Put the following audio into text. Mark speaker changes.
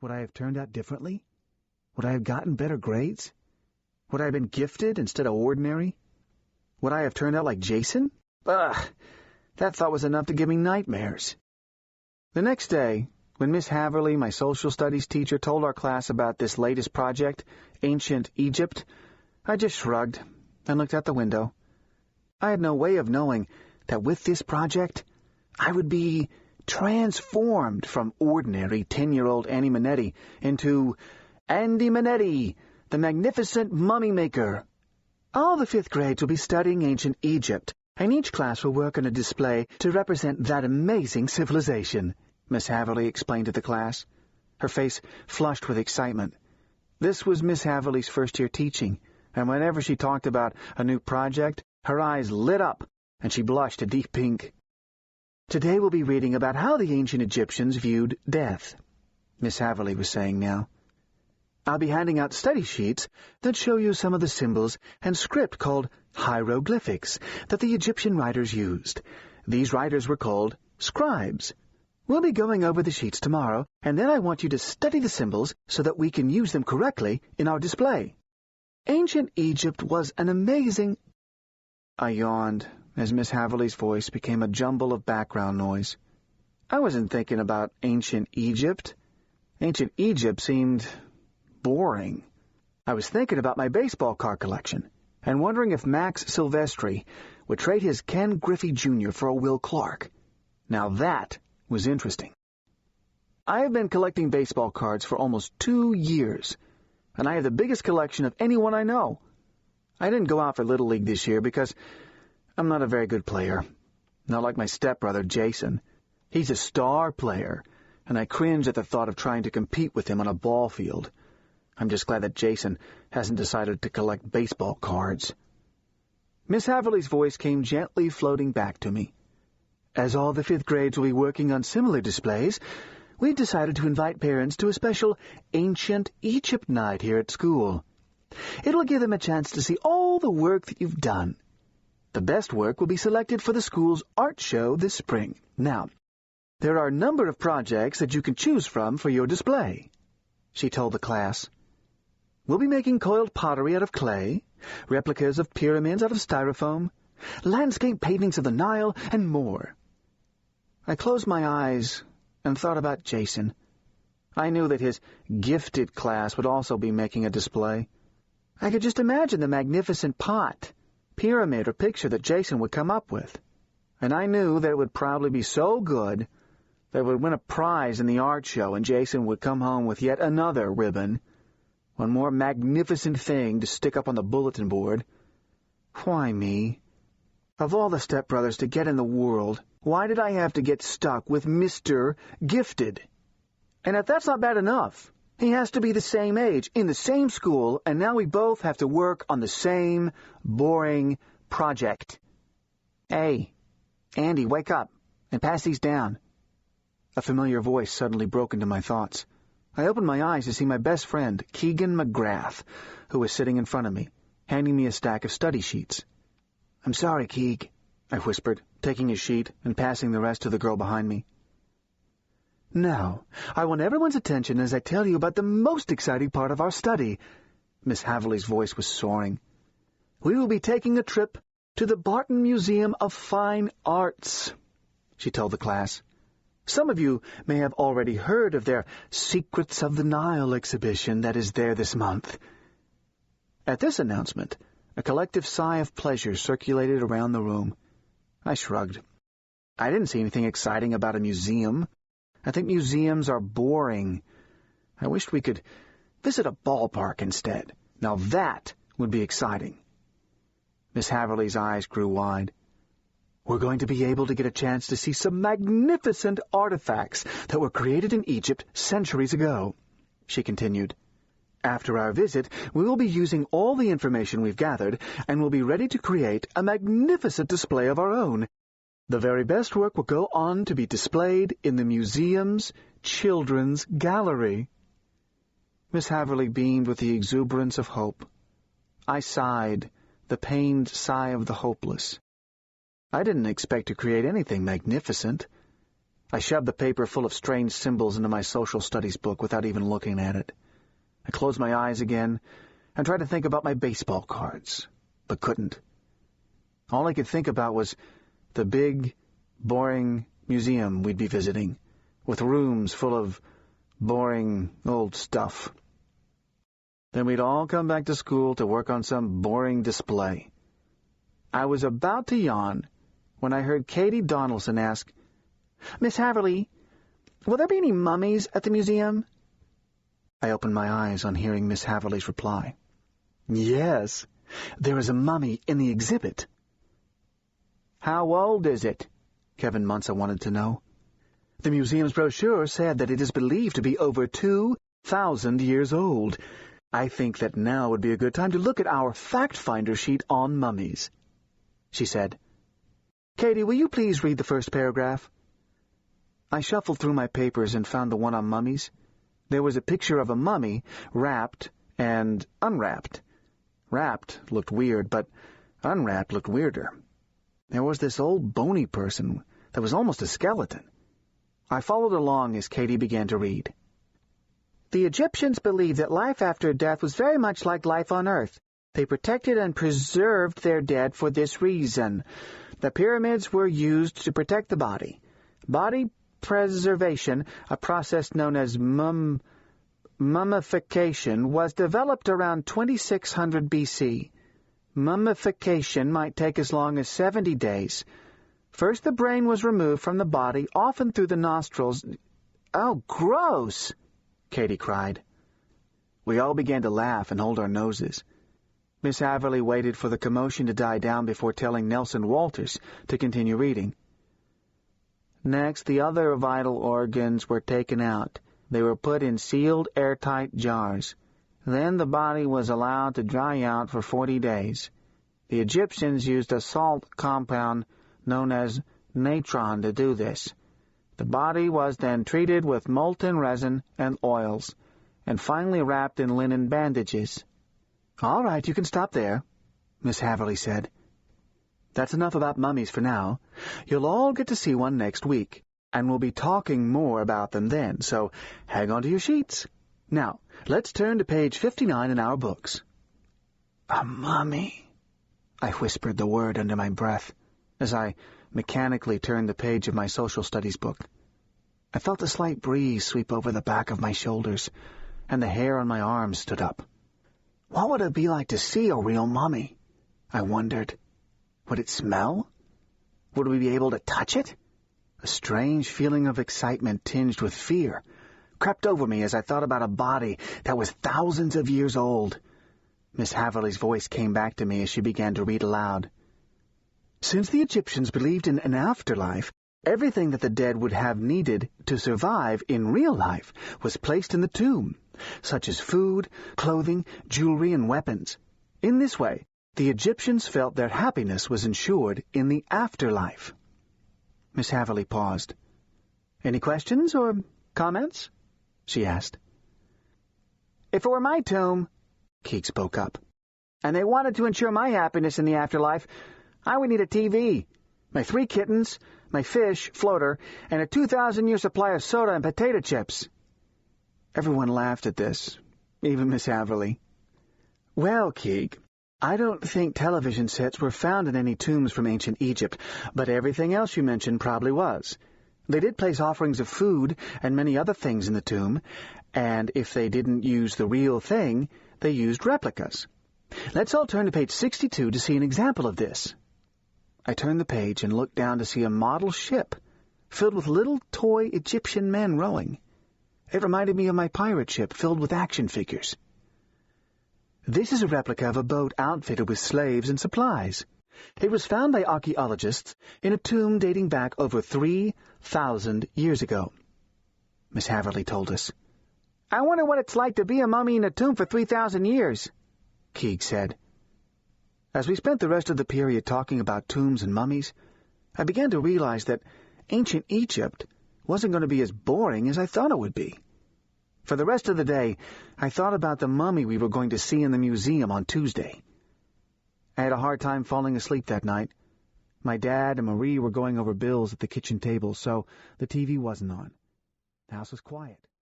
Speaker 1: Would I have turned out differently? Would I have gotten better grades? Would I have been gifted instead of ordinary? Would I have turned out like Jason? Ugh! That thought was enough to give me nightmares. The next day, when Miss Haverly, my social studies teacher, told our class about this latest project, Ancient Egypt, I just shrugged and looked out the window. I had no way of knowing that with this project, I would be transformed from ordinary 10-year-old Annie Minetti into Andy Minetti, the magnificent mummy maker. All the 5th grades will be studying ancient Egypt, and each class will work on a display to represent that amazing civilization, Miss Haverly explained to the class. Her face flushed with excitement. This was Miss Haverly's first year teaching, and whenever she talked about a new project, her eyes lit up, and she blushed a deep pink. Today we'll be reading about how the ancient Egyptians viewed death, Miss Haverly was saying now. I'll be handing out study sheets that show you some of the symbols and script called hieroglyphics that the Egyptian writers used. These writers were called scribes. We'll be going over the sheets tomorrow, and then I want you to study the symbols so that we can use them correctly in our display. Ancient Egypt was an amazing... I yawned as Miss Haverly's voice became a jumble of background noise. I wasn't thinking about ancient Egypt. Ancient Egypt seemed boring. I was thinking about my baseball card collection and wondering if Max Silvestri would trade his Ken Griffey Jr. for a Will Clark. Now that was interesting. I have been collecting baseball cards for almost 2 years, and I have the biggest collection of anyone I know. I didn't go out for Little League this year because I'm not a very good player. Not like my stepbrother, Jason. He's a star player, and I cringe at the thought of trying to compete with him on a ball field. I'm just glad that Jason hasn't decided to collect baseball cards. Miss Haverly's voice came gently floating back to me. As all the 5th grades will be working on similar displays, we've decided to invite parents to a special Ancient Egypt night here at school. It'll give them a chance to see all the work that you've done. The best work will be selected for the school's art show this spring. Now, there are a number of projects that you can choose from for your display, she told the class. We'll be making coiled pottery out of clay, replicas of pyramids out of styrofoam, landscape paintings of the Nile, and more. I closed my eyes and thought about Jason. I knew that his gifted class would also be making a display. I could just imagine the magnificent pot, pyramid, or picture that Jason would come up with. And I knew that it would probably be so good that it would win a prize in the art show and Jason would come home with yet another ribbon, one more magnificent thing to stick up on the bulletin board. Why me? Of all the stepbrothers to get in the world, why did I have to get stuck with Mr. Gifted? And if that's not bad enough, he has to be the same age, in the same school, and now we both have to work on the same boring project. Hey, Andy, wake up and pass these down. A familiar voice suddenly broke into my thoughts. I opened my eyes to see my best friend, Keegan McGrath, who was sitting in front of me, handing me a stack of study sheets. I'm sorry, Keeg, I whispered, taking his sheet and passing the rest to the girl behind me. Now, I want everyone's attention as I tell you about the most exciting part of our study. Miss Haverly's voice was soaring. We will be taking a trip to the Barton Museum of Fine Arts, she told the class. Some of you may have already heard of their Secrets of the Nile exhibition that is there this month. At this announcement, a collective sigh of pleasure circulated around the room. I shrugged. I didn't see anything exciting about a museum. I think museums are boring. I wished we could visit a ballpark instead. Now that would be exciting. Miss Haverly's eyes grew wide. We're going to be able to get a chance to see some magnificent artifacts that were created in Egypt centuries ago, she continued. After our visit, we will be using all the information we've gathered and will be ready to create a magnificent display of our own. The very best work will go on to be displayed in the museum's children's gallery. Miss Haverly beamed with the exuberance of hope. I sighed, the pained sigh of the hopeless. I didn't expect to create anything magnificent. I shoved the paper full of strange symbols into my social studies book without even looking at it. I closed my eyes again and tried to think about my baseball cards, but couldn't. All I could think about was the big, boring museum we'd be visiting, with rooms full of boring old stuff. Then we'd all come back to school to work on some boring display. I was about to yawn when I heard Katie Donaldson ask, "Miss Haverly, will there be any mummies at the museum?" I opened my eyes on hearing Miss Haverly's reply. "Yes, there is a mummy in the exhibit." "How old is it?" Kevin Munson wanted to know. "The museum's brochure said that it is believed to be over 2,000 years old. I think that now would be a good time to look at our fact-finder sheet on mummies," she said. "Katie, will you please read the first paragraph?" I shuffled through my papers and found the one on mummies. There was a picture of a mummy, wrapped and unwrapped. Wrapped looked weird, but unwrapped looked weirder. There was this old bony person that was almost a skeleton. I followed along as Katie began to read. "The Egyptians believed that life after death was very much like life on Earth. They protected and preserved their dead for this reason. The pyramids were used to protect the body. Body preservation, a process known as mummification, was developed around 2600 BC. Mummification might take as long as 70 days. First the brain was removed from the body, often through the nostrils." "Oh, gross!" Katie cried. We all began to laugh and hold our noses. Miss Haverly waited for the commotion to die down before telling Nelson Walters to continue reading. "Next, the other vital organs were taken out. They were put in sealed, airtight jars. Then the body was allowed to dry out for 40 days. The Egyptians used a salt compound known as natron to do this. The body was then treated with molten resin and oils, and finally wrapped in linen bandages." "All right, you can stop there," Miss Haverly said. "That's enough about mummies for now. You'll all get to see one next week, and we'll be talking more about them then, so hang on to your sheets. Now, let's turn to page 59 in our books." "A mummy," I whispered the word under my breath, as I mechanically turned the page of my social studies book. I felt a slight breeze sweep over the back of my shoulders, and the hair on my arms stood up. What would it be like to see a real mummy? I wondered. Would it smell? Would we be able to touch it? A strange feeling of excitement tinged with fear crept over me as I thought about a body that was thousands of years old. Miss Haverly's voice came back to me as she began to read aloud. "Since the Egyptians believed in an afterlife, everything that the dead would have needed to survive in real life was placed in the tomb, such as food, clothing, jewelry, and weapons. In this way, the Egyptians felt their happiness was ensured in the afterlife." Miss Haverly paused. "Any questions or comments?" she asked. "If it were my tomb," Keek spoke up, "and they wanted to ensure my happiness in the afterlife, I would need a TV, my 3 kittens, my fish, floater, and a 2,000-year supply of soda and potato chips." Everyone laughed at this, even Miss Haverly. "Well, Keek, I don't think television sets were found in any tombs from ancient Egypt, but everything else you mentioned probably was. They did place offerings of food and many other things in the tomb, and if they didn't use the real thing, they used replicas. Let's all turn to page 62 to see an example of this." I turned the page and looked down to see a model ship filled with little toy Egyptian men rowing. It reminded me of my pirate ship filled with action figures. "This is a replica of a boat outfitted with slaves and supplies. It was found by archaeologists in a tomb dating back over 3,000 years ago," Miss Haverly told us. "I wonder what it's like to be a mummy in a tomb for 3,000 years, Keeg said. As we spent the rest of the period talking about tombs and mummies, I began to realize that ancient Egypt wasn't going to be as boring as I thought it would be. For the rest of the day, I thought about the mummy we were going to see in the museum on Tuesday. I had a hard time falling asleep that night. My dad and Marie were going over bills at the kitchen table, so the TV wasn't on. The house was quiet.